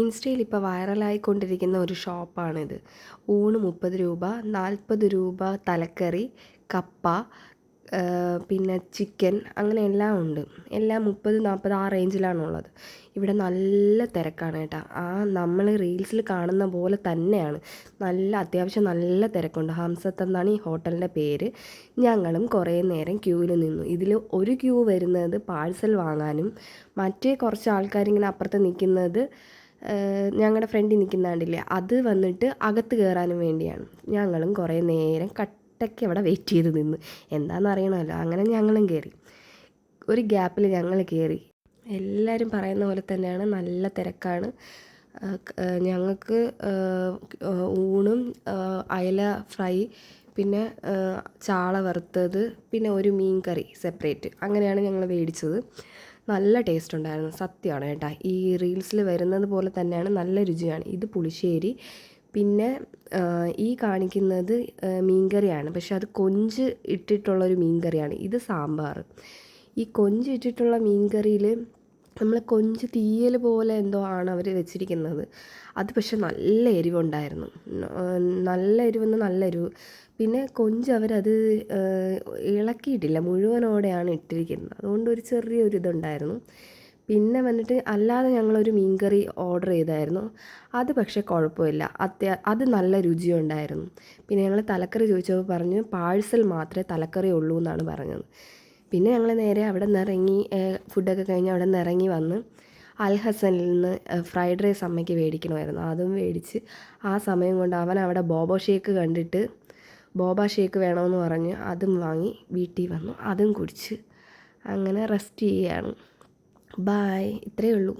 ഇൻസ്റ്റയിൽ ഇപ്പോൾ വൈറലായിക്കൊണ്ടിരിക്കുന്ന ഒരു ഷോപ്പാണിത്. ഊണ് 30 രൂപ, 40 രൂപ തലക്കറി, കപ്പ, പിന്നെ ചിക്കൻ, അങ്ങനെ എല്ലാം ഉണ്ട്. എല്ലാം 30, 40 ആ റേഞ്ചിലാണുള്ളത്. ഇവിടെ നല്ല തിരക്കാണ് കേട്ടോ. നമ്മൾ റീൽസിൽ കാണുന്ന പോലെ തന്നെയാണ്. അത്യാവശ്യം നല്ല തിരക്കുണ്ട്. ഹംസത്ത് എന്നാണ് ഈ ഹോട്ടലിൻ്റെ പേര്. ഞങ്ങളും കുറേ നേരം ക്യൂവിൽ നിന്നു. ഇതിൽ ഒരു ക്യൂ വരുന്നത് പാഴ്സൽ വാങ്ങാനും, മറ്റേ കുറച്ച് ആൾക്കാരിങ്ങനെ അപ്പുറത്ത് നിൽക്കുന്നത് ഞങ്ങളുടെ ഫ്രണ്ടിൽ നിൽക്കുന്ന കണ്ടില്ലേ, അത് വന്നിട്ട് അകത്ത് കയറാനും വേണ്ടിയാണ്. ഞങ്ങളും കുറേ നേരം കട്ടയ്ക്ക് അവിടെ വെയിറ്റ് ചെയ്ത് നിന്ന്. എന്താണെന്ന് അറിയണമല്ലോ. അങ്ങനെ ഞങ്ങളും കയറി. ഒരു ഗ്യാപ്പിൽ ഞങ്ങൾ കയറി. എല്ലാവരും പറയുന്ന പോലെ തന്നെയാണ്, നല്ല തിരക്കാണ്. ഞങ്ങൾക്ക് ഊണും അയല ഫ്രൈ, പിന്നെ ചാള വറുത്തത്, പിന്നെ ഒരു മീൻ കറി സെപ്പറേറ്റ്, അങ്ങനെയാണ് ഞങ്ങൾ മേടിച്ചത്. നല്ല ടേസ്റ്റ് ഉണ്ടായിരുന്നു, സത്യമാണ് കേട്ടോ. ഈ റീൽസിൽ വരുന്നത് പോലെ തന്നെയാണ്, നല്ല രുചിയാണ്. ഇത് പുളിശ്ശേരി, പിന്നെ ഈ കാണിക്കുന്നത് മീൻകറിയാണ്. പക്ഷെ അത് കൊഞ്ച് ഇട്ടിട്ടുള്ളൊരു മീൻകറിയാണ്. ഇത് സാമ്പാർ. ഈ കൊഞ്ച് ഇട്ടിട്ടുള്ള മീൻകറിയിൽ നമ്മൾ കൊഞ്ച് തീയൽ പോലെ എന്തോ ആണ് അവർ വെച്ചിരിക്കുന്നത്. അത് പക്ഷെ നല്ല എരിവുണ്ടായിരുന്നു. നല്ല എരിവെന്ന് നല്ല എരിവ്. പിന്നെ കൊഞ്ച് അവരത് ഇളക്കിയിട്ടില്ല, മുഴുവനോടെയാണ് ഇട്ടിരിക്കുന്നത്. അതുകൊണ്ട് ഒരു ചെറിയൊരു ഇതുണ്ടായിരുന്നു. പിന്നെ വന്നിട്ട് അല്ലാതെ ഞങ്ങളൊരു മീൻകറി ഓർഡർ ചെയ്തായിരുന്നു. അത് പക്ഷേ കുഴപ്പമില്ല, അത് നല്ല രുചിയുണ്ടായിരുന്നു. പിന്നെ ഞങ്ങൾ തലക്കറി ചോദിച്ചപ്പോൾ പറഞ്ഞു പാഴ്സൽ മാത്രമേ തലക്കറി ഉള്ളൂ എന്നാണ് പറഞ്ഞത്. പിന്നെ ഞങ്ങൾ നേരെ അവിടെ നിന്ന് ഇറങ്ങി, ഫുഡൊക്കെ കഴിഞ്ഞ് അവിടെ നിന്ന് ഇറങ്ങി വന്ന് അൽ ഹസനിൽ നിന്ന് ഫ്രൈഡ് റൈസ് അമ്മയ്ക്ക് മേടിക്കണമായിരുന്നു. അതും മേടിച്ച് ആ സമയം കൊണ്ട് അവൻ അവിടെ ബോബോ ഷേക്ക് കണ്ടിട്ട് ബോബ ഷേക്ക് വേണമെന്ന് പറഞ്ഞ് അതും വാങ്ങി വീട്ടിൽ വന്നു, അതും കുടിച്ച് അങ്ങനെ റെസ്റ്റ് ചെയ്യുകയാണ്. ബായ്, ഇത്രയേ ഉള്ളൂ.